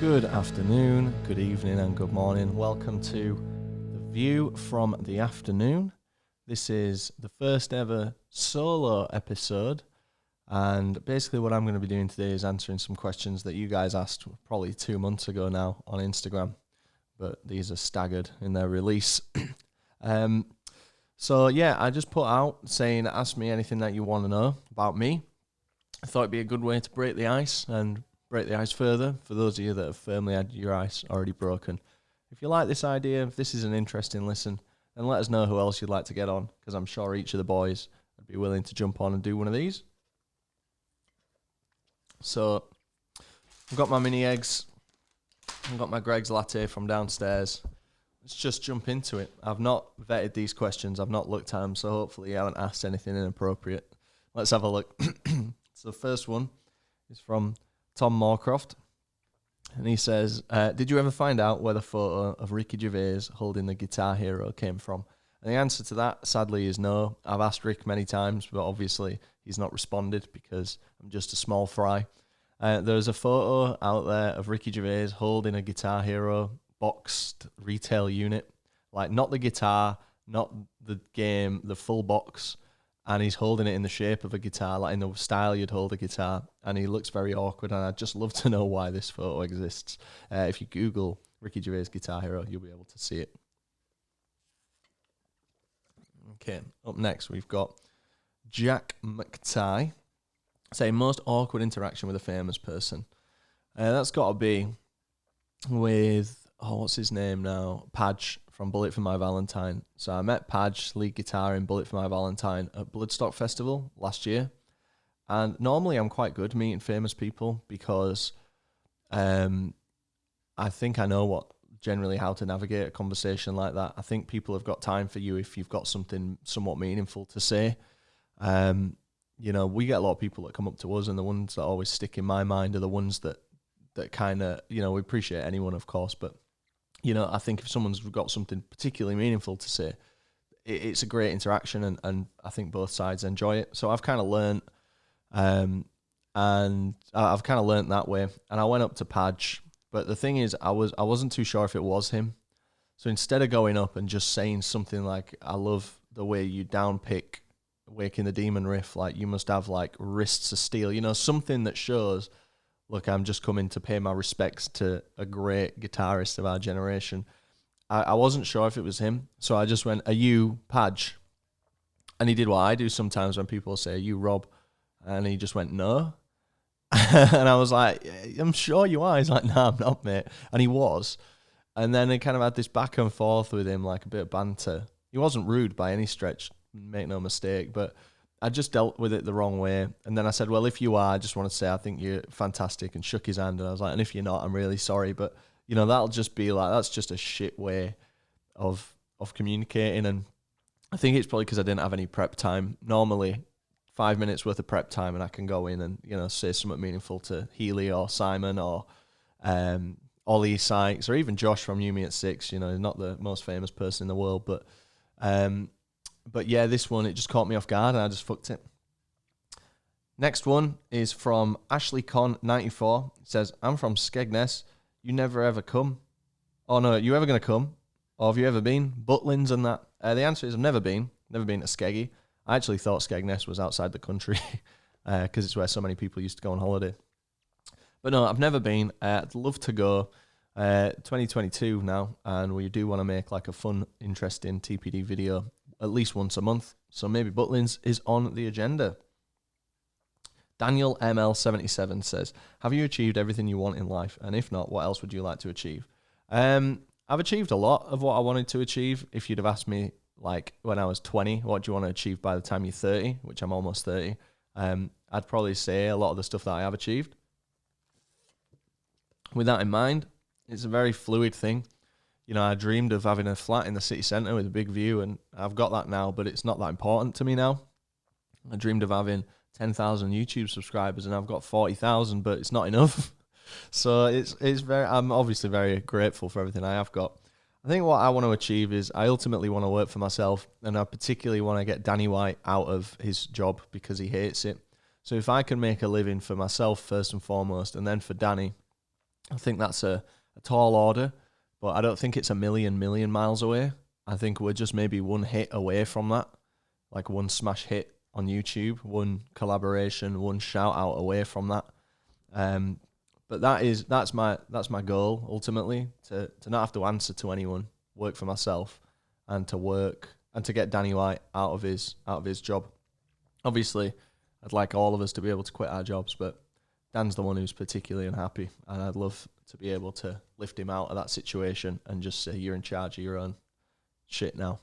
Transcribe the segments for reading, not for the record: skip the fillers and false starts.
Good afternoon, good evening, and good morning. Welcome to The View from the Afternoon. This is the first ever solo episode, and basically what I'm going to be doing today is answering some questions that you guys asked probably 2 months ago now on Instagram, but these are staggered in their release. So yeah, I just put out saying, ask me anything that you want to know about me. I thought it'd be a good way to break the ice further for those of you that have firmly had your ice already broken. If you like this idea, if this is an interesting listen, then let us know who else you'd like to get on, because I'm sure each of the boys would be willing to jump on and do one of these. So I've got my mini eggs. I've got my Greg's latte from downstairs. Let's just jump into it. I've not vetted these questions. I've not looked at them, so hopefully I haven't asked anything inappropriate. Let's have a look. So the first one is from Tom Moorcroft, and he says, did you ever find out where the photo of Ricky Gervais holding the Guitar Hero came from? And the answer to that, sadly, is no. I've asked Rick many times, but obviously he's not responded because I'm just a small fry. There's a photo out there of Ricky Gervais holding a Guitar Hero boxed retail unit, like not the guitar, not the game, the full box, and he's holding it in the shape of a guitar, like in the style you'd hold a guitar, and he looks very awkward, and I'd just love to know why this photo exists. If you Google Ricky Gervais Guitar Hero, you'll be able to see it. Okay, up next we've got Jack McTie saying, most awkward interaction with a famous person. That's got to be with, what's his name now? Padge from Bullet for My Valentine. So I met Padge, lead guitar in Bullet for My Valentine at Bloodstock Festival last year. And normally I'm quite good meeting famous people because I think I know generally how to navigate a conversation like that. I think people have got time for you if you've got something somewhat meaningful to say. We get a lot of people that come up to us, and the ones that always stick in my mind are the ones that kind of, we appreciate anyone, of course, but I think if someone's got something particularly meaningful to say, it's a great interaction, and I think both sides enjoy it. So I've kind of learned, and I've kind of learned that way. And I went up to Padge, but the thing is, I wasn't too sure if it was him. So instead of going up and just saying something like, "I love the way you downpick Waking the Demon riff, like you must have like wrists of steel," something that shows, look, I'm just coming to pay my respects to a great guitarist of our generation. I wasn't sure if it was him, so I just went, "Are you Padge?" And he did what I do sometimes when people say, "Are you Rob?" And he just went, "No." And I was like, "I'm sure you are." He's like, "No, I'm not, mate." And he was. And then I kind of had this back and forth with him, like a bit of banter. He wasn't rude by any stretch, make no mistake, but I just dealt with it the wrong way. And then I said, "Well, if you are, I just want to say I think you're fantastic," and shook his hand. And I was like, "And if you're not, I'm really sorry." But, that'll just be like, that's just a shit way of communicating. And I think it's probably because I didn't have any prep time. Normally, 5 minutes worth of prep time, and I can go in and, say something meaningful to Healy or Simon or Ollie Sykes or even Josh from You Me at Six. Not the most famous person in the world, but yeah, this one, it just caught me off guard and I just fucked it. Next one is from Ashley Con 94. It says, "I'm from Skegness. You never ever come. Oh no, you ever going to come? Or have you ever been? Butlins and that." The answer is I've never been to Skeggy. I actually thought Skegness was outside the country because it's where so many people used to go on holiday. But no, I've never been. I'd love to go. 2022 now, and we do want to make like a fun, interesting TPD video at least once a month. So maybe Butlins is on the agenda. Daniel ML77 says, "Have you achieved everything you want in life? And if not, what else would you like to achieve?" I've achieved a lot of what I wanted to achieve. If you'd have asked me like when I was 20, what do you want to achieve by the time you're 30, which I'm almost 30, I'd probably say a lot of the stuff that I have achieved. With that in mind, it's a very fluid thing. I dreamed of having a flat in the city centre with a big view, and I've got that now, but it's not that important to me now. I dreamed of having 10,000 YouTube subscribers, and I've got 40,000, but it's not enough. So I'm obviously very grateful for everything I have got. I think what I want to achieve is I ultimately want to work for myself, and I particularly want to get Danny White out of his job because he hates it. So if I can make a living for myself first and foremost, and then for Danny, I think that's a tall order, but I don't think it's a million miles away. I think we're just maybe one hit away from that, like one smash hit on YouTube, one collaboration, one shout out away from that. But that's my goal ultimately, to not have to answer to anyone, work for myself, and to get Danny White out of his job. Obviously, I'd like all of us to be able to quit our jobs, but Dan's the one who's particularly unhappy, and I'd love to be able to lift him out of that situation and just say, you're in charge of your own shit now.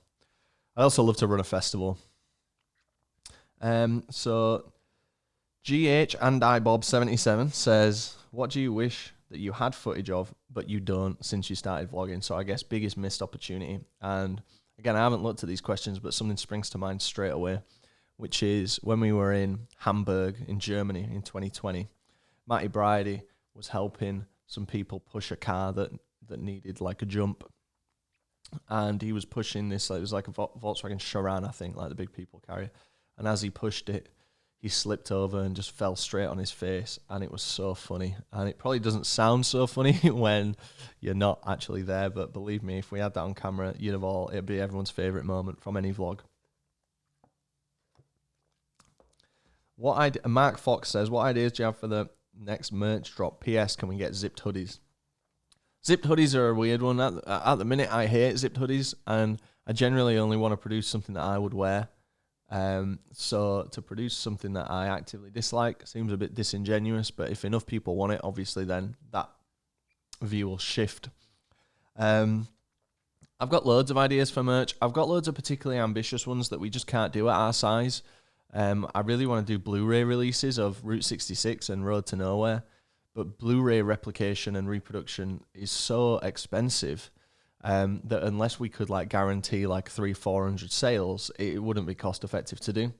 I also love to run a festival. So GH and iBob77 says, what do you wish that you had footage of, but you don't since you started vlogging? So I guess biggest missed opportunity. And again, I haven't looked at these questions, but something springs to mind straight away, which is when we were in Hamburg in Germany in 2020, Matty Bridie was helping some people push a car that needed like a jump. And he was pushing this, it was like a Volkswagen Charan, I think, like the big people carrier. And as he pushed it, he slipped over and just fell straight on his face. And it was so funny. And it probably doesn't sound so funny when you're not actually there. But believe me, if we had that on camera, it'd be everyone's favourite moment from any vlog. Mark Fox says, what ideas do you have for the next merch drop? PS, can we get zipped hoodies? Zipped hoodies are a weird one. At the minute, I hate zipped hoodies, and I generally only want to produce something that I would wear. So to produce something that I actively dislike seems a bit disingenuous, but if enough people want it, obviously then that view will shift. I've got loads of ideas for merch. I've got loads of particularly ambitious ones that we just can't do at our size. I really want to do Blu-ray releases of Route 66 and Road to Nowhere, but Blu-ray replication and reproduction is so expensive that unless we could like guarantee like 300-400 sales, it wouldn't be cost effective to do.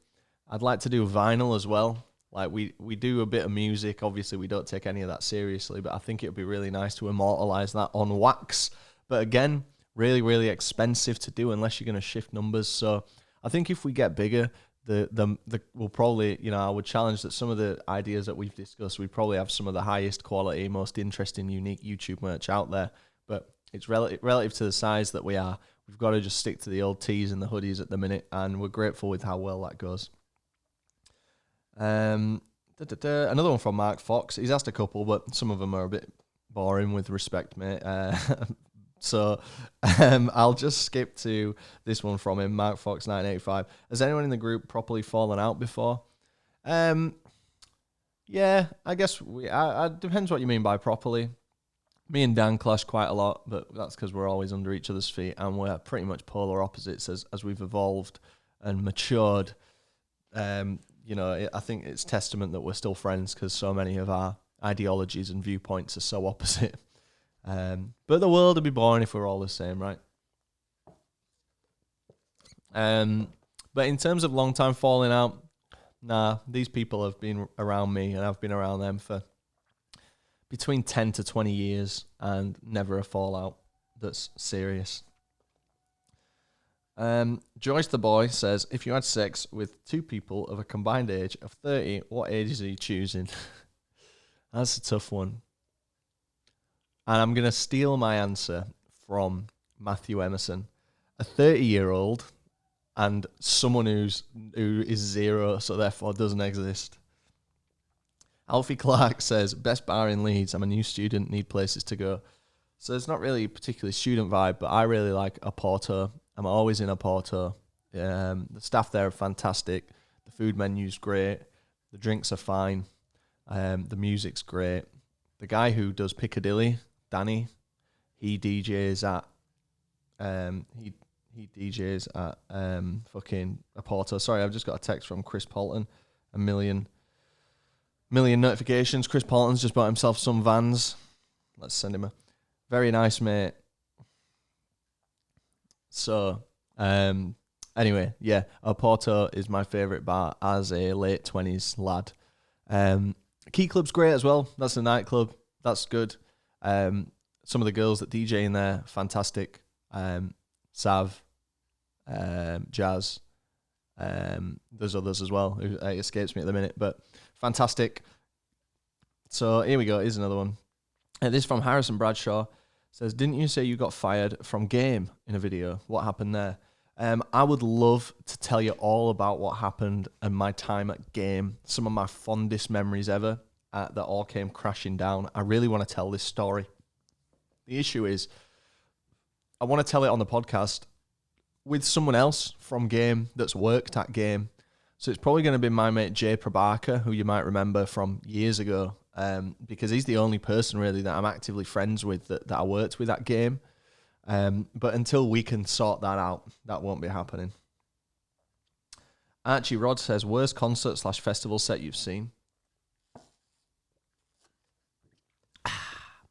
I'd like to do vinyl as well. Like we do a bit of music. Obviously, we don't take any of that seriously, but I think it would be really nice to immortalize that on wax. But again, really, really expensive to do unless you're going to shift numbers. So I think if we get bigger, we'll probably, I would challenge that some of the ideas that we've discussed, we probably have some of the highest quality, most interesting, unique YouTube merch out there. But it's relative to the size that we are. We've got to just stick to the old tees and the hoodies at the minute, and we're grateful with how well that goes. Another one from Mark Fox. He's asked a couple, but some of them are a bit boring, with respect, mate. So I'll just skip to this one from him, Mark Fox 985. Has anyone in the group properly fallen out before? Yeah, I guess depends what you mean by properly. Me and Dan clash quite a lot, but that's because we're always under each other's feet, and we're pretty much polar opposites as we've evolved and matured. I think it's testament that we're still friends because so many of our ideologies and viewpoints are so opposite. But the world would be boring if we're all the same, right? But in terms of long time falling out, nah, these people have been around me and I've been around them for between 10 to 20 years and never a fallout that's serious. Joyce the Boy says, if you had sex with two people of a combined age of 30, what ages are you choosing? That's a tough one. And I'm going to steal my answer from Matthew Emerson. A 30-year-old and someone who is 0, so therefore doesn't exist. Alfie Clark says, best bar in Leeds. I'm a new student, need places to go. So it's not really a particularly student vibe, but I really like a Porto. I'm always in a Porto. The staff there are fantastic. The food menu's great. The drinks are fine. The music's great. The guy who does Piccadilly, Danny, he DJs at fucking a Porto. Sorry, I've just got a text from Chris Paulton. A million notifications. Chris Paulton's just bought himself some Vans. Let's send him a very nice mate. So, anyway, yeah, Porto is my favourite bar as a late 20s lad. Key Club's great as well. That's a nightclub. That's good. Some of the girls that DJ in there, fantastic. Sav, Jazz. There's others as well who escapes me at the minute, but fantastic. So here we go. Here's another one. This from Harrison Bradshaw. Says, didn't you say you got fired from Game in a video? What happened there? I would love to tell you all about what happened and my time at Game. Some of my fondest memories ever that all came crashing down. I really want to tell this story. The issue is, I want to tell it on the podcast with someone else from Game that's worked at Game. So it's probably going to be my mate Jay Prabhakar, who you might remember from years ago, because he's the only person really that I'm actively friends with that I worked with at Game. But until we can sort that out, that won't be happening. Archie Rod says, worst concert/festival set you've seen?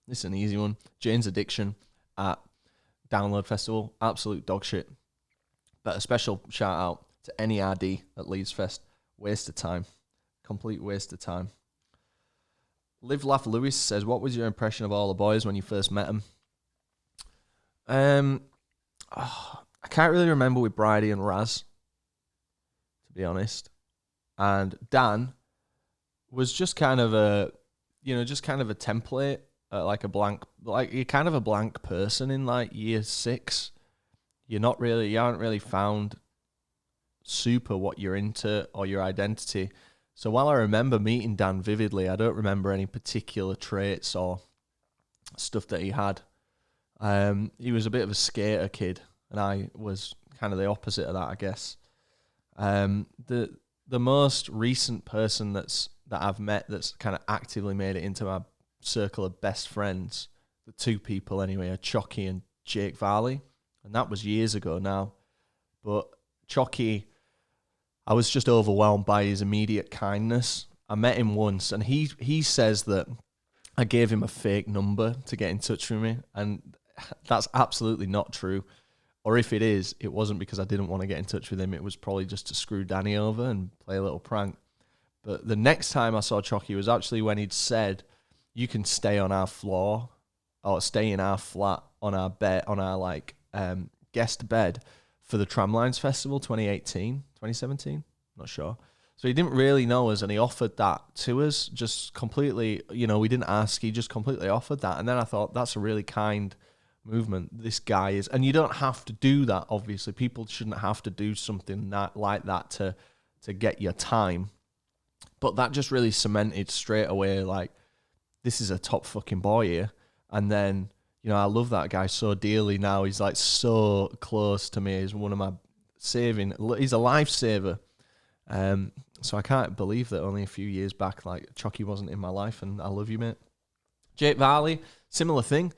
This is an easy one. Jane's Addiction at Download Festival. Absolute dog shit. But a special shout out to NERD at Leeds Fest. Waste of time. Complete waste of time. Live Laugh Lewis says, what was your impression of all the boys when you first met them? I can't really remember with Bridie and Raz, to be honest. And Dan was just kind of a template, you're kind of a blank person in like year 6. You haven't really found super what you're into or your identity. So while I remember meeting Dan vividly, I don't remember any particular traits or stuff that he had. He was a bit of a skater kid, and I was kind of the opposite of that, I guess. The most recent person that I've met that's kind of actively made it into my circle of best friends, the 2 people anyway, are Chucky and Jake Varley, and that was years ago now. But Chucky, I was just overwhelmed by his immediate kindness. I met him once, and he says that I gave him a fake number to get in touch with me, and that's absolutely not true. Or if it is, it wasn't because I didn't want to get in touch with him. It was probably just to screw Danny over and play a little prank. But the next time I saw Chucky was actually when he'd said, you can stay on our floor or stay in our flat on our bed, on our guest bed for the Tramlines Festival 2017, not sure. So he didn't really know us, and he offered that to us just completely, we didn't ask, he just completely offered that. And then I thought, that's a really kind movement. This guy is, and you don't have to do that, obviously. People shouldn't have to do something like that to get your time. But that just really cemented straight away, like, this is a top fucking boy here. And then, I love that guy so dearly now. He's like so close to me. He's one of my he's a lifesaver. So I can't believe that only a few years back, like, Chucky wasn't in my life, and I love you, mate. Jake Varley, similar thing.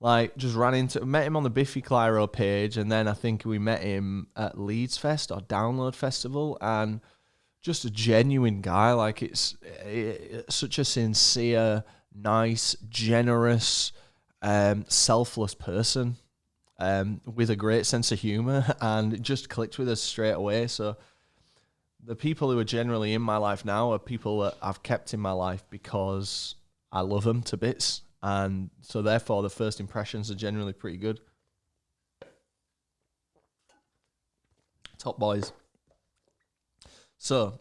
Like, just met him on the Biffy Clyro page, and then I think we met him at Leeds Fest or Download Festival, and just a genuine guy. Like, it's such a sincere, nice, generous, selfless person with a great sense of humor, and it just clicked with us straight away. So the people who are generally in my life now are people that I've kept in my life because I love them to bits. And so therefore the first impressions are generally pretty good. Top boys. So,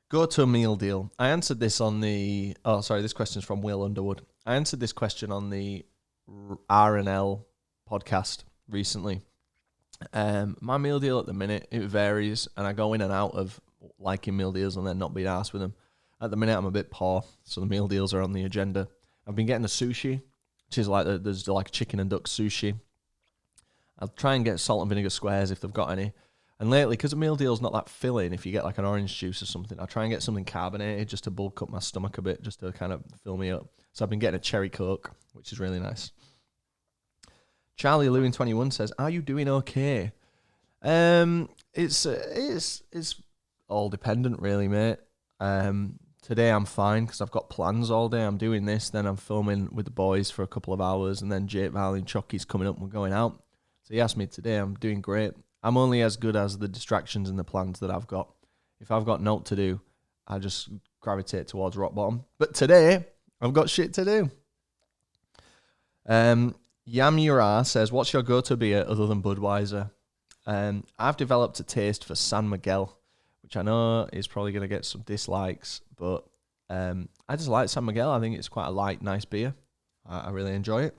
go to a meal deal. I answered this on the... Oh, sorry, this question's from Will Underwood. I answered this question on the R&L podcast recently. My meal deal at the minute, it varies, and I go in and out of liking meal deals and then not being arsed with them. At the minute, I'm a bit poor, so the meal deals are on the agenda. I've been getting a sushi, which is there's like chicken and duck sushi. I'll try and get salt and vinegar squares if they've got any. And lately, because a meal deal's not that filling, if you get like an orange juice or something, I'll try and get something carbonated just to bulk up my stomach a bit, just to kind of fill me up. So I've been getting a cherry Coke, which is really nice. Charlie Lewin 21 says, "Are you doing okay?" It's all dependent, really, mate. Today I'm fine because I've got plans all day. I'm doing this, then I'm filming with the boys for a couple of hours, and then Jake Valley and Chucky's coming up and we're going out. So he asked me today, I'm doing great. I'm only as good as the distractions and the plans that I've got. If I've got naught to do, I just gravitate towards rock bottom. But today, I've got shit to do. Yamura says, what's your go-to beer other than Budweiser? I've developed a taste for San Miguel, which I know is probably going to get some dislikes, but I just like San Miguel. I think it's quite a light, nice beer. I really enjoy it.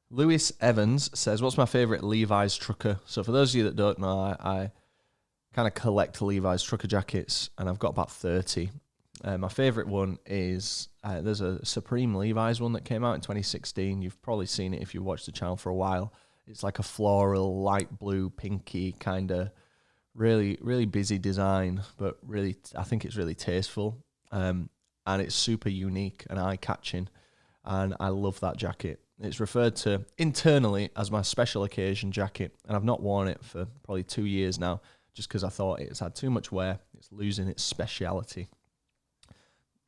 Lewis Evans says, what's my favourite Levi's trucker? So for those of you that don't know, I kind of collect Levi's trucker jackets, and I've got about 30. My favourite one is, there's a Supreme Levi's one that came out in 2016. You've probably seen it if you watched the channel for a while. It's like a floral, light blue, pinky kind of really, really busy design, but really, I think it's really tasteful. And it's super unique and eye-catching, and I love that jacket. It's referred to internally as my special occasion jacket, and I've not worn it for probably 2 years now, just because I thought it's had too much wear. It's losing its speciality.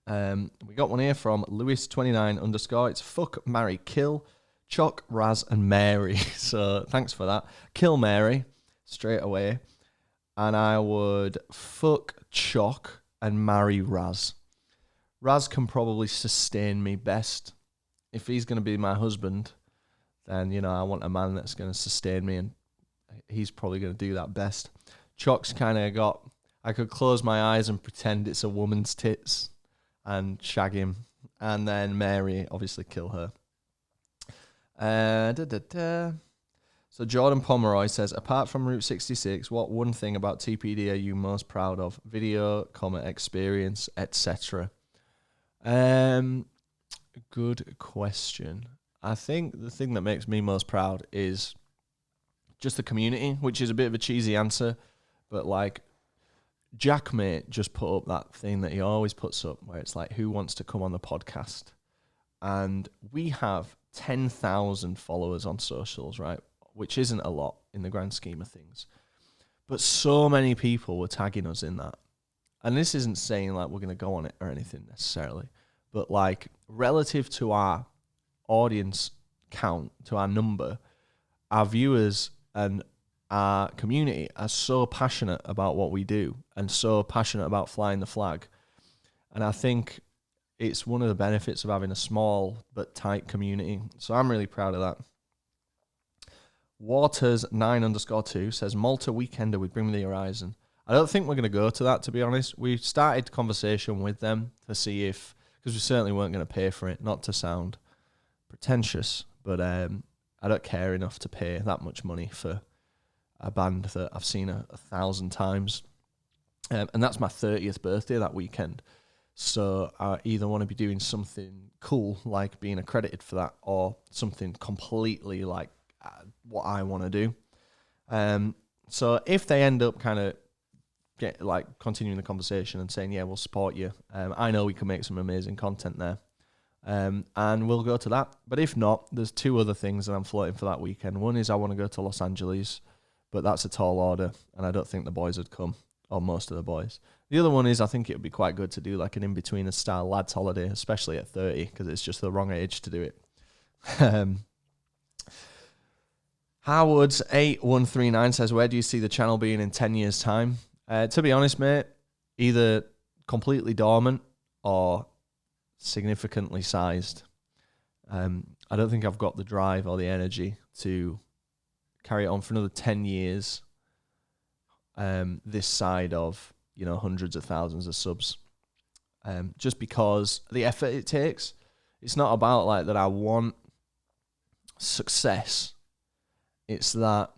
We got one here from Lewis29_. It's fuck, marry, kill, Choc, Raz, and Mary. So thanks for that. Kill Mary straight away. And I would fuck Choc and marry Raz. Raz can probably sustain me best. If he's going to be my husband, then, you know, I want a man that's going to sustain me, and he's probably going to do that best. Choc's kind of got, I could close my eyes and pretend it's a woman's tits and shag him. And then Mary, obviously kill her. So Jordan Pomeroy says, apart from Route 66, what one thing about TPD are you most proud of? Video, experience, etc. Good question. I think the thing that makes me most proud is just the community, which is a bit of a cheesy answer, but like Jack mate just put up that thing that he always puts up where it's like, who wants to come on the podcast? And we have 10,000 followers on socials, right? Which isn't a lot in the grand scheme of things. But so many people were tagging us in that. And this isn't saying like we're going to go on it or anything necessarily, but like relative to our audience count, to our number, our viewers and our community are so passionate about what we do and so passionate about flying the flag. And I think it's one of the benefits of having a small but tight community. So I'm really proud of that. Waters9_2 says, Malta Weekender with Bring Me the Horizon. I don't think we're going to go to that, to be honest. We started conversation with them to see if, because we certainly weren't going to pay for it, not to sound pretentious, but I don't care enough to pay that much money for a band that I've seen 1,000 times. And that's my 30th birthday that weekend. So I either want to be doing something cool, like being accredited for that, or something completely like what I want to do. So if they end up kind of continuing the conversation and saying, yeah, we'll support you, I know we can make some amazing content there. And we'll go to that. But if not, there's two other things that I'm floating for that weekend. One is I want to go to Los Angeles, but that's a tall order, and I don't think the boys would come, or most of the boys. The other one is I think it would be quite good to do like an in-betweener style lads holiday, especially at 30, because it's just the wrong age to do it. Howard8139 says, where do you see the channel being in 10 years' time? To be honest, mate, either completely dormant or significantly sized. I don't think I've got the drive or the energy to carry it on for another 10 years this side of, you know, hundreds of thousands of subs. Just because the effort it takes. It's not about like that I want success. It's that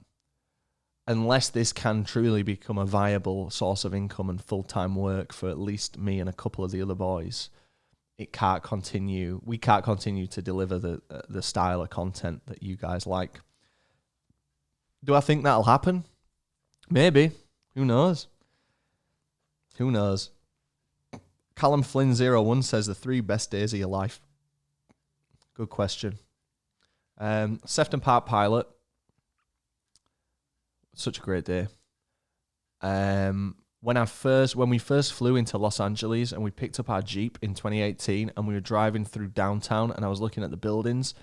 unless this can truly become a viable source of income and full-time work for at least me and a couple of the other boys, it can't continue. We can't continue to deliver the style of content that you guys like. Do I think that'll happen? Maybe. Who knows? Who knows? Callum Flynn01 says the 3 best days of your life. Good question. Sefton Park Pilot. Such a great day. When we first flew into Los Angeles and we picked up our Jeep in 2018 and we were driving through downtown and I was looking at the buildings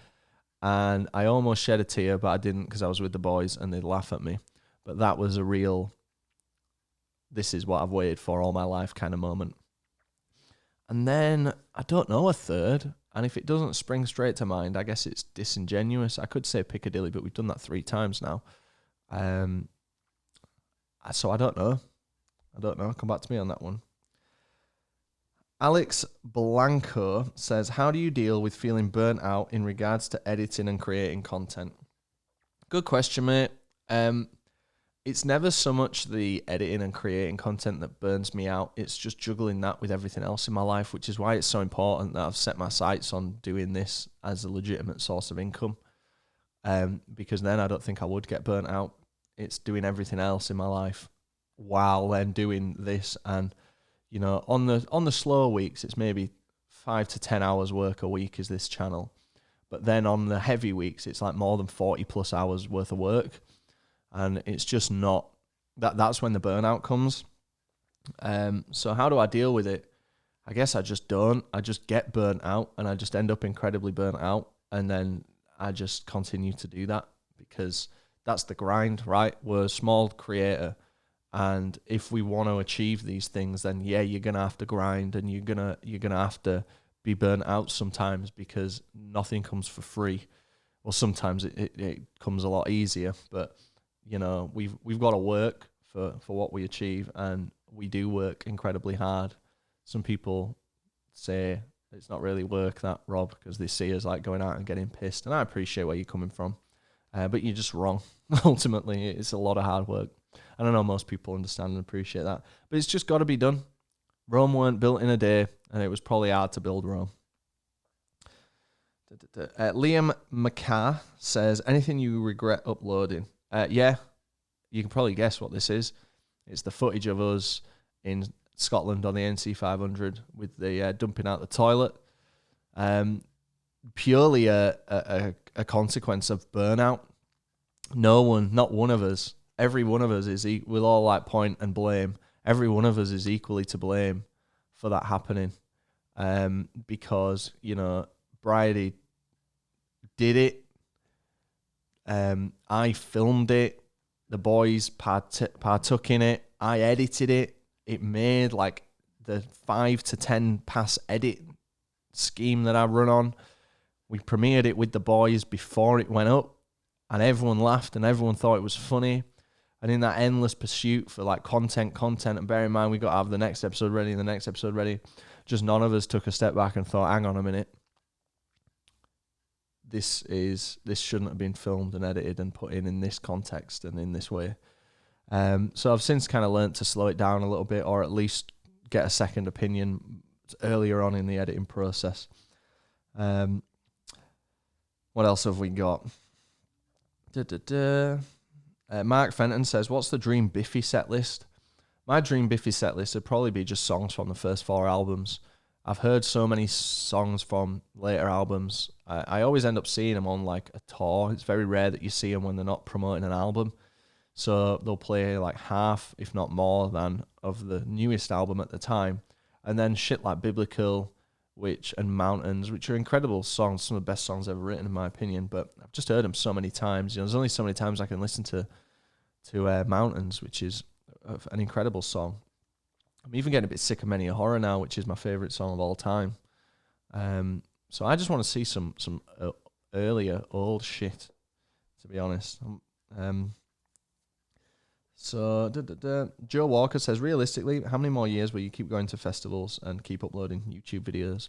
and I almost shed a tear, but I didn't because I was with the boys and they'd laugh at me. But that was a real, this is what I've waited for all my life kind of moment. And then, I don't know, a third. And if it doesn't spring straight to mind, I guess it's disingenuous. I could say Piccadilly, but we've done that 3 times now. So I don't know. Come back to me on that one. Alex Blanco says, how do you deal with feeling burnt out in regards to editing and creating content? Good question, mate. It's never so much the editing and creating content that burns me out. It's just juggling that with everything else in my life, which is why it's so important that I've set my sights on doing this as a legitimate source of income. Because then I don't think I would get burnt out. It's doing everything else in my life while then doing this. And, you know, on the slow weeks, it's maybe 5 to 10 hours work a week is this channel. But then on the heavy weeks, it's like more than 40 plus hours worth of work. And it's just not, that's when the burnout comes. So how do I deal with it? I guess I just don't. I just get burnt out and I just end up incredibly burnt out. And then I just continue to do that because that's the grind, right? We're a small creator. And if we want to achieve these things, then yeah, you're going to have to grind and you're going to have to be burnt out sometimes because nothing comes for free. Well, sometimes it comes a lot easier, but you know, we've got to work for what we achieve, and we do work incredibly hard. Some people say it's not really work that, Rob, because they see us like going out and getting pissed, and I appreciate where you're coming from, but you're just wrong. Ultimately, it's a lot of hard work. I don't know most people understand and appreciate that, but it's just got to be done. Rome weren't built in a day, and it was probably hard to build Rome. Liam McCarr says, anything you regret uploading? Yeah, you can probably guess what this is. It's the footage of us in Scotland on the NC 500 with the dumping out the toilet. Purely a consequence of burnout. No one, not one of us, every one of us we'll all like point and blame. Every one of us is equally to blame for that happening. Because, you know, Bridie did it. I filmed it. The boys partook in it. I edited it. It made like the 5 to 10 pass edit scheme that I run on. We premiered it with the boys before it went up, and everyone laughed and everyone thought it was funny. And in that endless pursuit for like content, and bear in mind we got to have the next episode ready and the next episode ready, just none of us took a step back and thought, hang on a minute. This shouldn't have been filmed and edited and put in this context and in this way. So I've since kind of learnt to slow it down a little bit, or at least get a second opinion earlier on in the editing process. What else have we got? Mark Fenton says, what's the dream Biffy set list? My dream Biffy set list would probably be just songs from the first 4 albums. I've heard so many songs from later albums. I always end up seeing them on like a tour. It's very rare that you see them when they're not promoting an album. So they'll play like half, if not more than, of the newest album at the time. And then shit like Biblical, and Mountains, which are incredible songs, some of the best songs ever written in my opinion. But I've just heard them so many times. You know, there's only so many times I can listen to Mountains, which is an incredible song. I'm even getting a bit sick of Many a Horror now, which is my favourite song of all time. So I just want to see some earlier old shit, to be honest. Joe Walker says, realistically, how many more years will you keep going to festivals and keep uploading YouTube videos?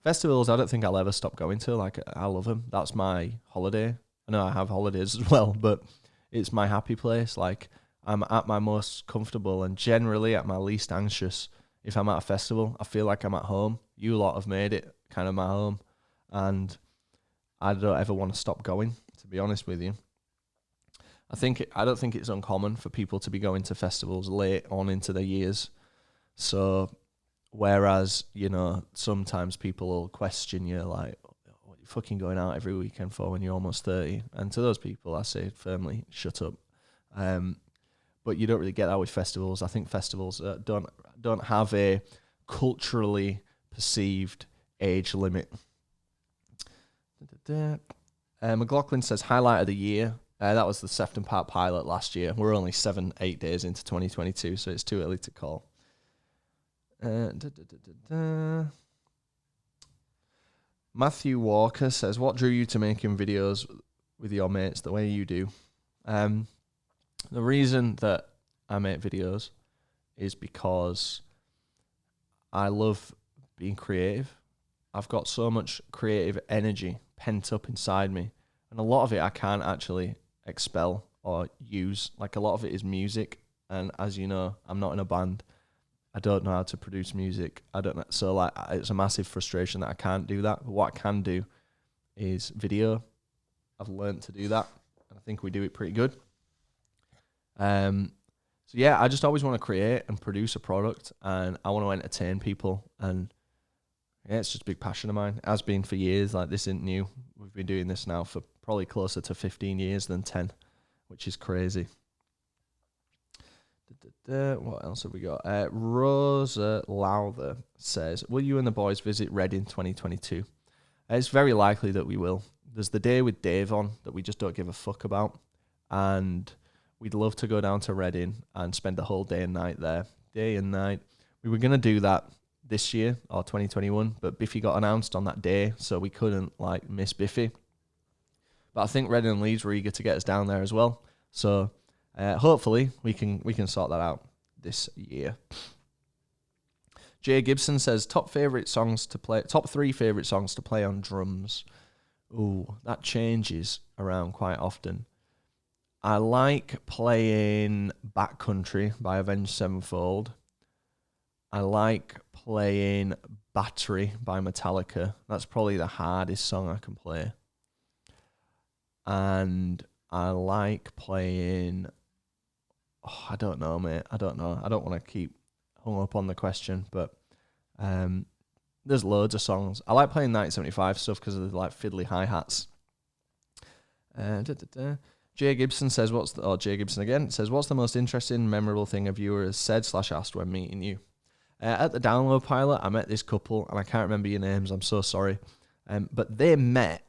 Festivals, I don't think I'll ever stop going to. Like, I love them. That's my holiday. I know I have holidays as well, but it's my happy place. Like, I'm at my most comfortable and generally at my least anxious if I'm at a festival. I feel like I'm at home. You lot have made it kind of my home, and I don't ever want to stop going, to be honest with you. I don't think it's uncommon for people to be going to festivals late on into their years. So, whereas, you know, sometimes people will question you, like, what are you fucking going out every weekend for when you're almost 30? And to those people, I say firmly, shut up. But you don't really get that with festivals. I think festivals don't have a culturally perceived age limit. McLaughlin says, highlight of the year. That was the Sefton Park pilot last year. We're only 7-8 days into 2022, so it's too early to call. Matthew Walker says, what drew you to making videos with your mates the way you do? The reason that I make videos is because I love being creative. I've got so much creative energy pent up inside me, and a lot of it I can't actually expel or use. Like, a lot of it is music, and as you know, I'm not in a band. I don't know how to produce music. I don't know. So, like, it's a massive frustration that I can't do that. But what I can do is video. I've learned to do that, and I think we do it pretty good. So yeah, I just always want to create and produce a product, and I want to entertain people, and yeah, it's just a big passion of mine. It has been for years. Like, this isn't new. We've been doing this now for probably closer to 15 years than 10, which is crazy. What else have we got? Rosa Lowther says, will you and the boys visit Reading 2022? It's very likely that we will. There's the day with Dave on that we just don't give a fuck about, and we'd love to go down to Reading and spend the whole day and night there. Day and night. We were going to do that this year, or 2021, but Biffy got announced on that day, so we couldn't, like, miss Biffy. But I think Reading and Leeds were eager to get us down there as well. So hopefully we can sort that out this year. Jay Gibson says, top 3 favourite songs to play on drums. Ooh, that changes around quite often. I like playing Backcountry by Avenged Sevenfold. I like playing Battery by Metallica. That's probably the hardest song I can play. And I like playing... Oh, I don't know, mate. I don't know. I don't want to keep hung up on the question, but there's loads of songs. I like playing 1975 stuff because of the, like, fiddly hi-hats. Jay Gibson says, Jay Gibson again says, what's the most interesting, memorable thing a viewer has said / asked when meeting you? At the download pilot, I met this couple, and I can't remember your names, I'm so sorry. But they met,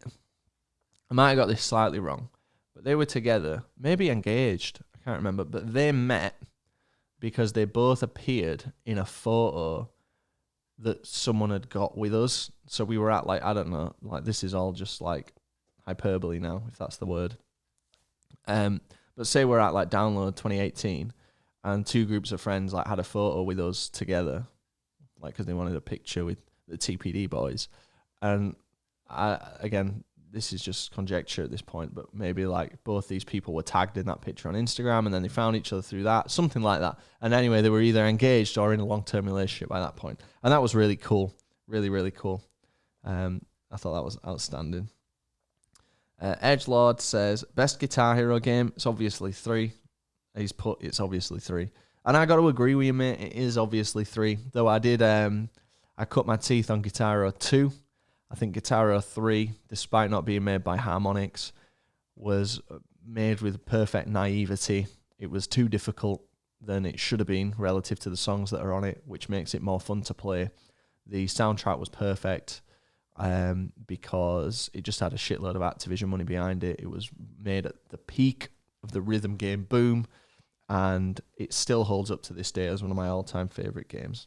I might have got this slightly wrong, but they were together, maybe engaged, I can't remember, but they met because they both appeared in a photo that someone had got with us. So we were at, like, I don't know, like, this is all just, like, hyperbole now, if that's the word. But say we're at, like, Download 2018, and 2 groups of friends, like, had a photo with us together, like, because they wanted a picture with the TPD boys. And again, this is just conjecture at this point, but maybe, like, both these people were tagged in that picture on Instagram, and then they found each other through that, something like that. And anyway, they were either engaged or in a long-term relationship by that point. And that was really cool. Really, really cool. I thought that was outstanding. Edgelord says, best Guitar Hero game, it's obviously 3. It's obviously 3. And I got to agree with you, mate, it is obviously 3. Though I did, I cut my teeth on Guitar Hero 2. I think Guitar Hero 3, despite not being made by Harmonix, was made with perfect naivety. It was too difficult than it should have been relative to the songs that are on it, which makes it more fun to play. The soundtrack was perfect. Because it just had a shitload of Activision money behind it. It was made at the peak of the rhythm game boom, and it still holds up to this day as one of my all-time favourite games.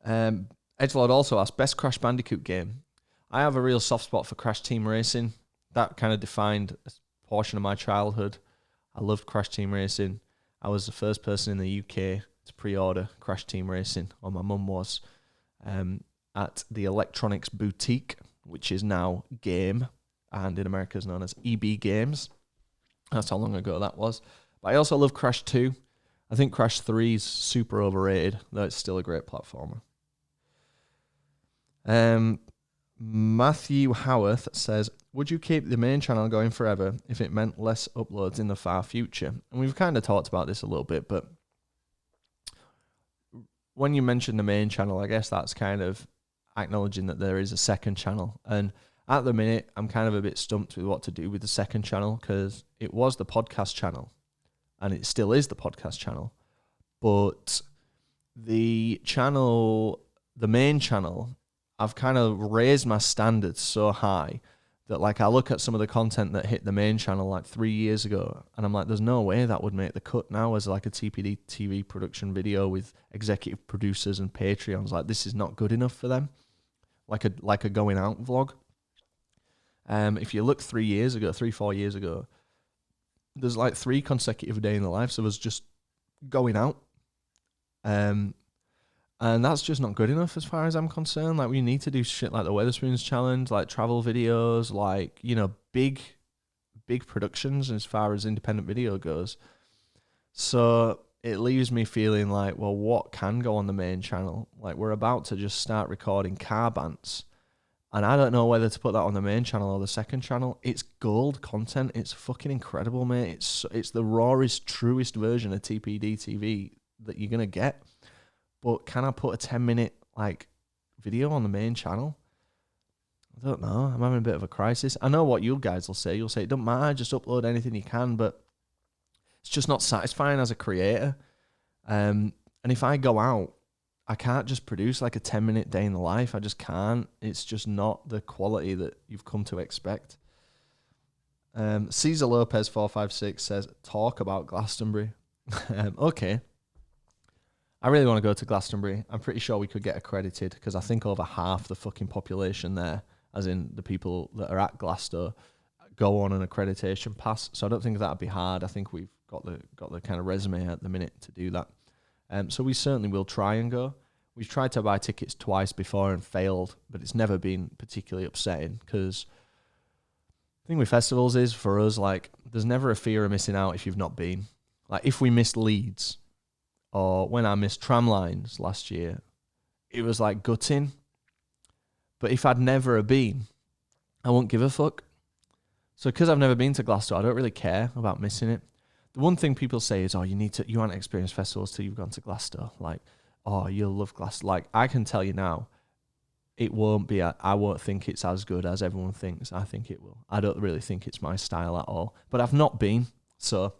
Edgelord also asked, best Crash Bandicoot game. I have a real soft spot for Crash Team Racing. That kind of defined a portion of my childhood. I loved Crash Team Racing. I was the first person in the UK to pre-order Crash Team Racing, or my mum was. At the Electronics Boutique, which is now Game, and in America is known as EB Games. That's how long ago that was. But I also love Crash 2. I think Crash 3 is super overrated, though it's still a great platformer. Matthew Howarth says, would you keep the main channel going forever if it meant less uploads in the far future? And we've kind of talked about this a little bit, but when you mention the main channel, I guess that's kind of acknowledging that there is a second channel. And at the minute, I'm kind of a bit stumped with what to do with the second channel, because it was the podcast channel and it still is the podcast channel. But the main channel, I've kind of raised my standards so high that, like, I look at some of the content that hit the main channel like 3 years ago, and I'm like, there's no way that would make the cut now as like a TPD TV production video with executive producers and Patreons. Like, this is not good enough for them. Like a going out vlog. If you look 4 years ago, there's like 3 consecutive day in the lives of us just going out. And And that's just not good enough as far as I'm concerned. Like, we need to do shit like the Weatherspoons Challenge, like travel videos, like, you know, big productions as far as independent video goes. So it leaves me feeling like, well, what can go on the main channel? Like, we're about to just start recording car bants, and I don't know whether to put that on the main channel or the second channel. It's gold content. It's fucking incredible, mate. It's the rawest, truest version of TPD TV that you're gonna get. But can I put a 10-minute like video on the main channel? I don't know. I'm having a bit of a crisis. I know what you guys will say. You'll say, it don't matter, just upload anything you can, but it's just not satisfying as a creator. And if I go out, I can't just produce like a 10-minute day in the life. I just can't. It's just not the quality that you've come to expect. Cesar Lopez 456 says, talk about Glastonbury. Okay. I really want to go to Glastonbury. I'm pretty sure we could get accredited because I think over half the fucking population there, as in the people that are at Glasgow, go on an accreditation pass. So I don't think that'd be hard. I think we've got the kind of resume at the minute to do that. So we certainly will try and go. We've tried to buy tickets twice before and failed, but it's never been particularly upsetting because the thing with festivals is, for us, like, there's never a fear of missing out if you've not been. Like, if we missed Leeds, or when I missed Tramlines last year, it was like gutting. But if I'd never been, I won't give a fuck. So because I've never been to Glasgow, I don't really care about missing it. The one thing people say is, oh, you haven't experienced festivals till you've gone to Glasgow. Like, oh, you'll love Glasgow. Like, I can tell you now, it won't be, I won't think it's as good as everyone thinks. I think it will. I don't really think it's my style at all. But I've not been, so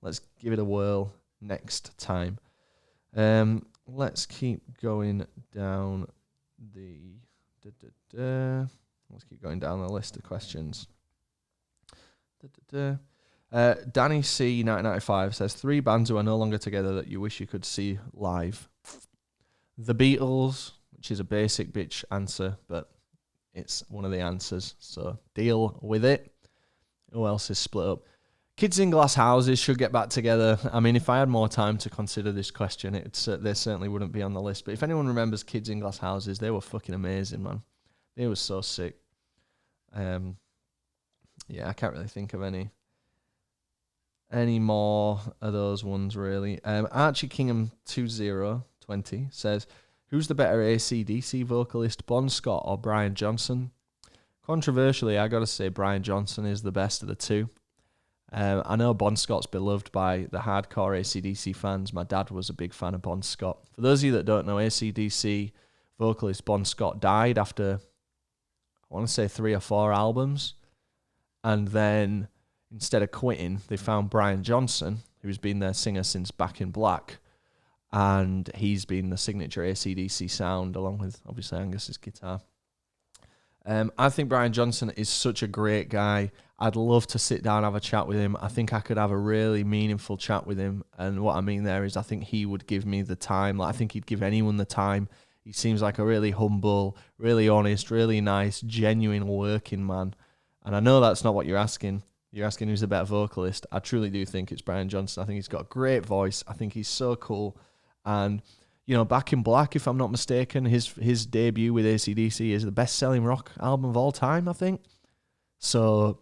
let's give it a whirl next time. Let's keep going down let's keep going down the list of questions. Danny C 1995 says 3 bands who are no longer together that you wish you could see live. The Beatles, which is a basic bitch answer, but it's one of the answers, so deal with it. Who else is split up? Kids in Glass Houses should get back together. I mean, if I had more time to consider this question, they certainly wouldn't be on the list. But if anyone remembers Kids in Glass Houses, they were fucking amazing, man. They were so sick. Yeah, I can't really think of any more of those ones, really. Archie Kingham 2020 says, who's the better AC/DC vocalist, Bon Scott or Brian Johnson? Controversially, I got to say Brian Johnson is the best of the two. I know Bon Scott's beloved by the hardcore AC/DC fans. My dad was a big fan of Bon Scott. For those of you that don't know, AC/DC vocalist Bon Scott died after, I want to say, 3 or 4 albums. And then, instead of quitting, they found Brian Johnson, who's been their singer since Back in Black. And he's been the signature AC/DC sound, along with, obviously, Angus's guitar. I think Brian Johnson is such a great guy. I'd love to sit down and have a chat with him. I think I could have a really meaningful chat with him. And what I mean there is I think he would give me the time. Like, I think he'd give anyone the time. He seems like a really humble, really honest, really nice, genuine working man. And I know that's not what you're asking. You're asking who's the better vocalist. I truly do think it's Brian Johnson. I think he's got a great voice. I think he's so cool. And you know, Back in Black, if I'm not mistaken, his debut with AC/DC is the best-selling rock album of all time, I think. So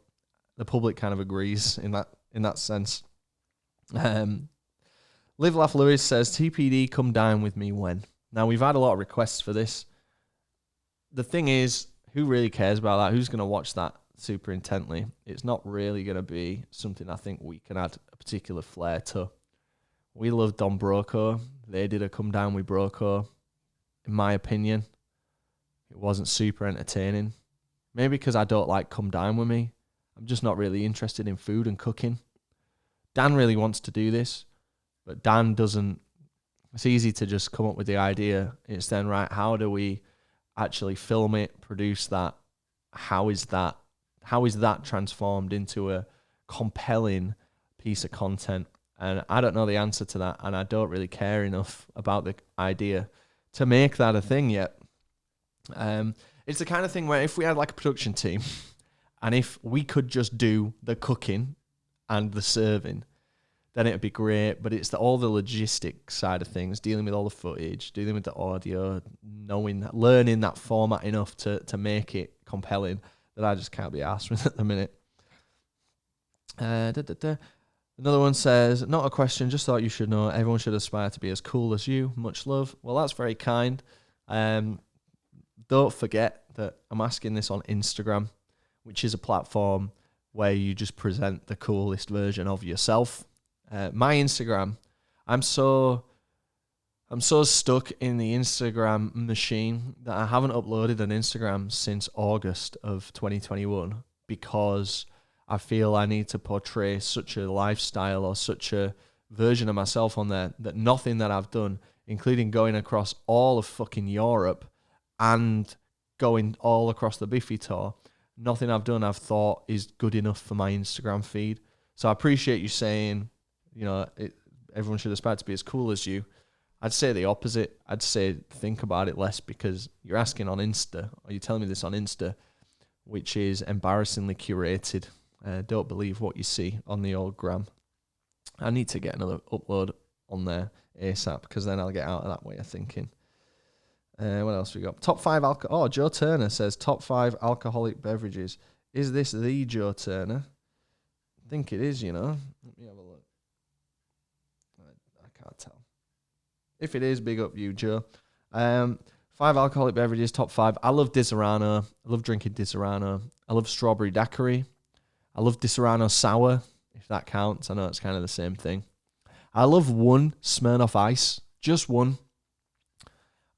the public kind of agrees in that sense. Live Laugh Lewis says, TPD, come down with me when? Now, we've had a lot of requests for this. The thing is, who really cares about that? Who's going to watch that super intently? It's not really going to be something I think we can add a particular flair to. We love Don Broco. They did a come down with Broco. In my opinion, it wasn't super entertaining. Maybe because I don't like Come Down With Me. I'm just not really interested in food and cooking. Dan really wants to do this, but Dan doesn't. It's easy to just come up with the idea. It's then, right, how do we actually film it, produce that? How is that transformed into a compelling piece of content? And I don't know the answer to that, and I don't really care enough about the idea to make that a thing yet. It's the kind of thing where if we had like a production team, and if we could just do the cooking and the serving, then it'd be great. But it's all the logistic side of things, dealing with all the footage, dealing with the audio, learning that format enough to make it compelling, that I just can't be arsed with at the minute. Another one says, not a question, just thought you should know. Everyone should aspire to be as cool as you. Much love. Well, that's very kind. Don't forget that I'm asking this on Instagram, which is a platform where you just present the coolest version of yourself. My Instagram, I'm so stuck in the Instagram machine that I haven't uploaded an Instagram since August of 2021 because I feel I need to portray such a lifestyle or such a version of myself on there that nothing that I've done, including going across all of fucking Europe and going all across the Biffy tour, nothing I've done I've thought is good enough for my Instagram feed. So I appreciate you saying, everyone should aspire to be as cool as you. I'd say the opposite. I'd say think about it less, because you're asking on Insta, or you're telling me this on Insta, which is embarrassingly curated. Don't believe what you see on the old gram. I need to get another upload on there ASAP, because then I'll get out of that way of thinking. What else we got? Top 5 alcohol. Oh, Joe Turner says top 5 alcoholic beverages. Is this the Joe Turner? I think it is, Let me have a look. I can't tell. If it is, big up you, Joe. 5 alcoholic beverages, top 5. I love Disaronno. I love drinking Disaronno. I love strawberry daiquiri. I love Disaronno sour, if that counts. I know it's kind of the same thing. I love one Smirnoff Ice, just one.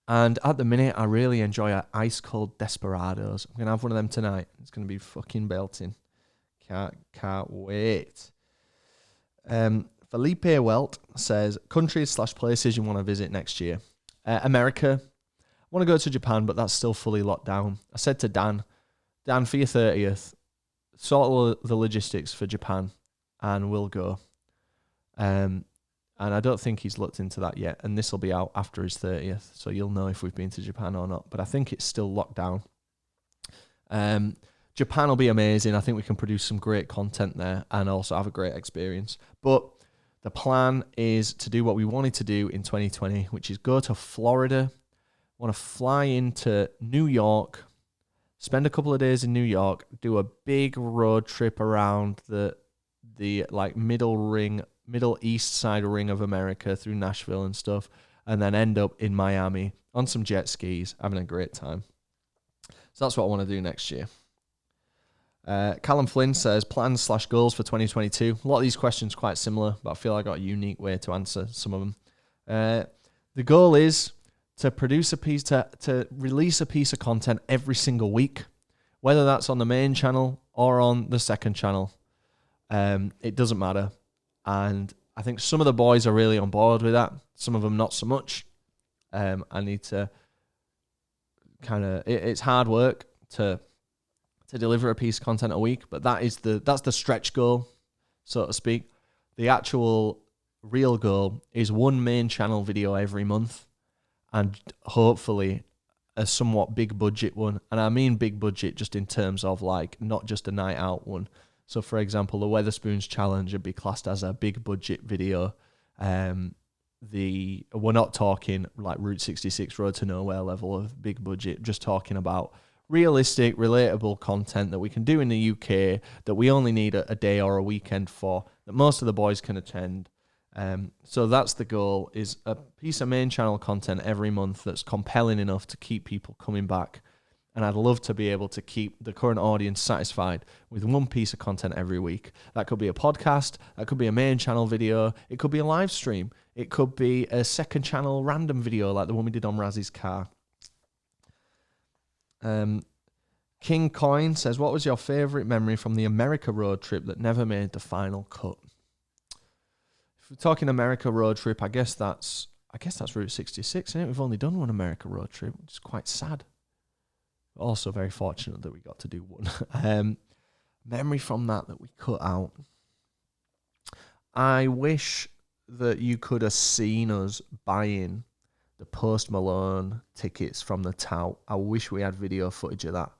And at the minute, I really enjoy an ice cold Desperados. I'm going to have one of them tonight. It's going to be fucking belting. Can't wait. Felipe Welt says, countries/places you want to visit next year. America. I want to go to Japan, but that's still fully locked down. I said to Dan, for your 30th, sort the logistics for Japan, and we'll go. And I don't think he's looked into that yet, and this will be out after his 30th, so you'll know if we've been to Japan or not. But I think it's still locked down. Japan will be amazing. I think we can produce some great content there and also have a great experience. But the plan is to do what we wanted to do in 2020, which is go to Florida. I want to fly into New York, spend a couple of days in New York, do a big road trip around the like middle east side ring of America through Nashville and stuff, and then end up in Miami on some jet skis, having a great time. So that's what I want to do next year. Callum Flynn says, plans/goals for 2022. A lot of these questions quite similar, but I feel I got a unique way to answer some of them. The goal is to produce to release a piece of content every single week, whether that's on the main channel or on the second channel. It doesn't matter. And I think some of the boys are really on board with that. Some of them not so much. I need to it's hard work to deliver a piece of content a week, but that's the stretch goal, so to speak. The actual real goal is one main channel video every month, and hopefully a somewhat big budget one. And I mean big budget just in terms of like not just a night out one. So for example, the Weatherspoons challenge would be classed as a big budget video. We're not talking like Route 66 Road to Nowhere level of big budget, just talking about realistic, relatable content that we can do in the UK, that we only need a day or a weekend for, that most of the boys can attend. So that's the goal, is a piece of main channel content every month that's compelling enough to keep people coming back. And I'd love to be able to keep the current audience satisfied with one piece of content every week. That could be a podcast, that could be a main channel video, it could be a live stream, it could be a second channel random video like the one we did on Razzy's car. King Coin says, what was your favourite memory from the America road trip that never made the final cut? If we're talking America road trip, I guess that's Route 66, isn't it? We've only done one America road trip, which is quite sad. Also very fortunate that we got to do one. Memory from that we cut out. I wish that you could have seen us buying the Post Malone tickets from the tout. I wish we had video footage of that.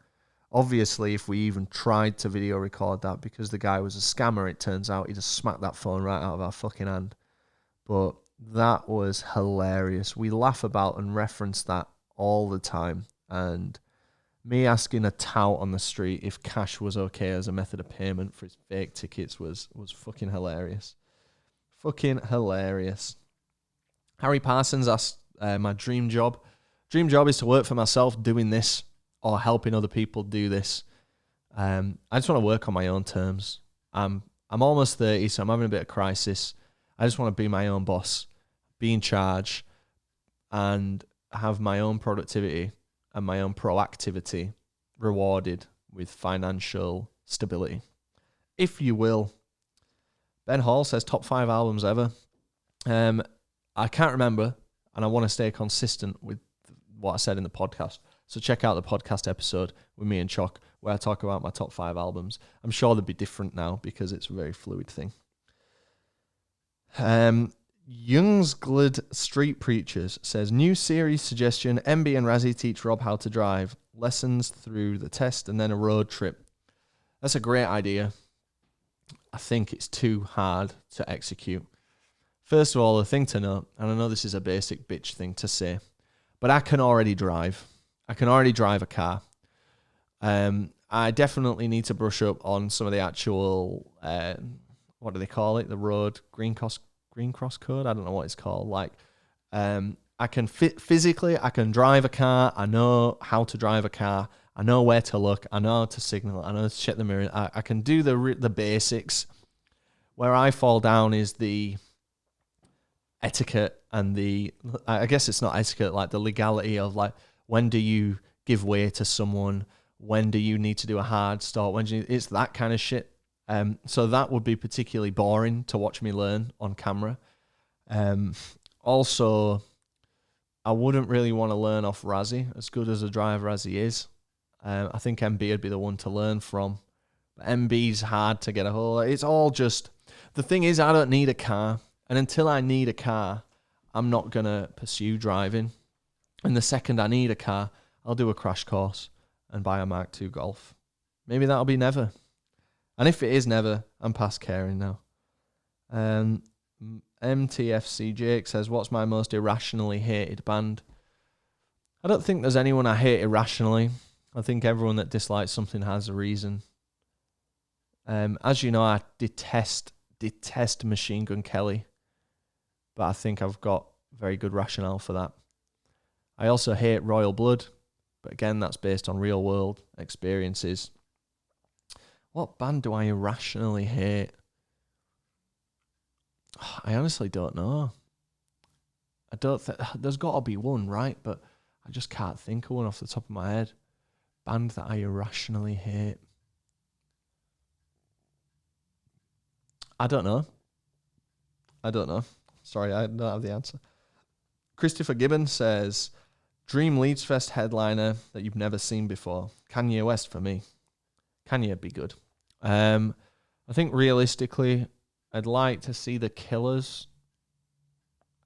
Obviously, if we even tried to video record that, because the guy was a scammer, it turns out he just smacked that phone right out of our fucking hand. But that was hilarious. We laugh about and reference that all the time. And me asking a tout on the street if cash was okay as a method of payment for his fake tickets was fucking hilarious. Fucking hilarious. Harry Parsons asked my dream job. Dream job is to work for myself doing this or helping other people do this. I just want to work on my own terms. I'm almost 30, so I'm having a bit of crisis. I just want to be my own boss, be in charge, and have my own productivity and my own proactivity rewarded with financial stability, if you will. Ben Hall says top 5 albums ever. I can't remember, and I want to stay consistent with what I said in the podcast. So check out the podcast episode with me and Choc, where I talk about my top 5 albums. I'm sure they'll be different now because it's a very fluid thing. Youngsglid Street Preachers says, new series suggestion, MB and Razzie teach Rob how to drive. Lessons through the test and then a road trip. That's a great idea. I think it's too hard to execute. First of all, the thing to know, and I know this is a basic bitch thing to say, but I can already drive. I can already drive a car. I definitely need to brush up on some of the actual, what do they call it? The road green cross code? I don't know what it's called. Like, I can physically, I can drive a car. I know how to drive a car. I know where to look. I know how to signal. I know to check the mirror. I can do the basics. Where I fall down is the etiquette and I guess it's not etiquette, like the legality of like, when do you give way to someone? When do you need to do a hard stop? It's that kind of shit. So that would be particularly boring to watch me learn on camera. Also, I wouldn't really want to learn off Razzie, as good as a driver Razzie is. I think MB would be the one to learn from. But MB's hard to get a hold of. It's all just, the thing is, I don't need a car. And until I need a car, I'm not going to pursue driving. And the second I need a car, I'll do a crash course and buy a Mark II Golf. Maybe that'll be never. And if it is never, I'm past caring now. MTFC Jake says, what's my most irrationally hated band? I don't think there's anyone I hate irrationally. I think everyone that dislikes something has a reason. As you know, I detest Machine Gun Kelly. But I think I've got very good rationale for that. I also hate Royal Blood. But again, that's based on real world experiences. What band do I irrationally hate? I honestly don't know. There's got to be one, right? But I just can't think of one off the top of my head. Band that I irrationally hate. I don't know. Sorry, I don't have the answer. Christopher Gibbon says, dream Leeds Fest headliner that you've never seen before. Kanye West for me. Kanye would be good. I think realistically, I'd like to see the Kellas.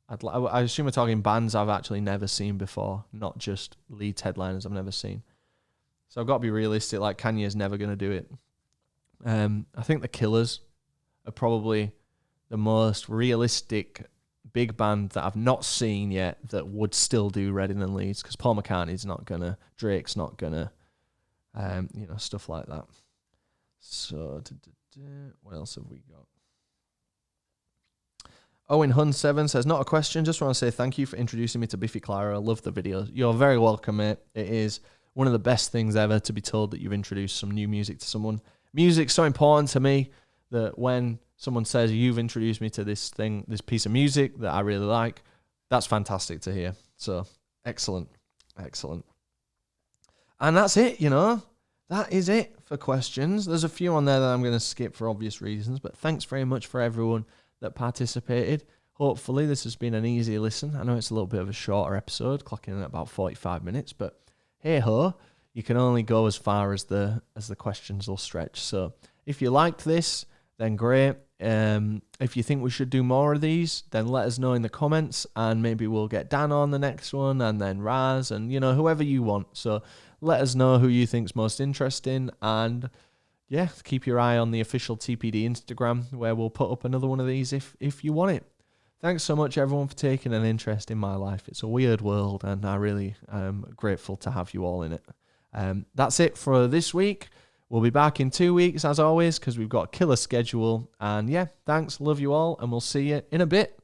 I assume we're talking bands I've actually never seen before, not just Leeds headliners I've never seen. So I've got to be realistic, like Kanye's never going to do it. I think the Kellas are probably the most realistic big band that I've not seen yet that would still do Reading and Leeds, because Paul McCartney's not gonna, Drake's not gonna, stuff like that. So, what else have we got? Owen Hun 7 says, not a question, just want to say thank you for introducing me to Biffy Clyro. I love the videos. You're very welcome, mate. It is one of the best things ever to be told that you've introduced some new music to someone. Music's so important to me that when someone says, you've introduced me to this thing, this piece of music that I really like, that's fantastic to hear. So, excellent. And that's it, That is it for questions. There's a few on there that I'm going to skip for obvious reasons, but thanks very much for everyone that participated. Hopefully this has been an easy listen. I know it's a little bit of a shorter episode, clocking in at about 45 minutes, but hey-ho, you can only go as far as the questions will stretch. So if you liked this, then great. If you think we should do more of these, then let us know in the comments, and maybe we'll get Dan on the next one, and then Raz, and whoever you want. So let us know who you think's most interesting, and yeah, keep your eye on the official TPD Instagram, where we'll put up another one of these if you want it. Thanks so much, everyone, for taking an interest in my life. It's a weird world, and I really am grateful to have you all in it. That's it for this week. We'll be back in 2 weeks, as always, because we've got a killer schedule. And yeah, thanks. Love you all, and we'll see you in a bit.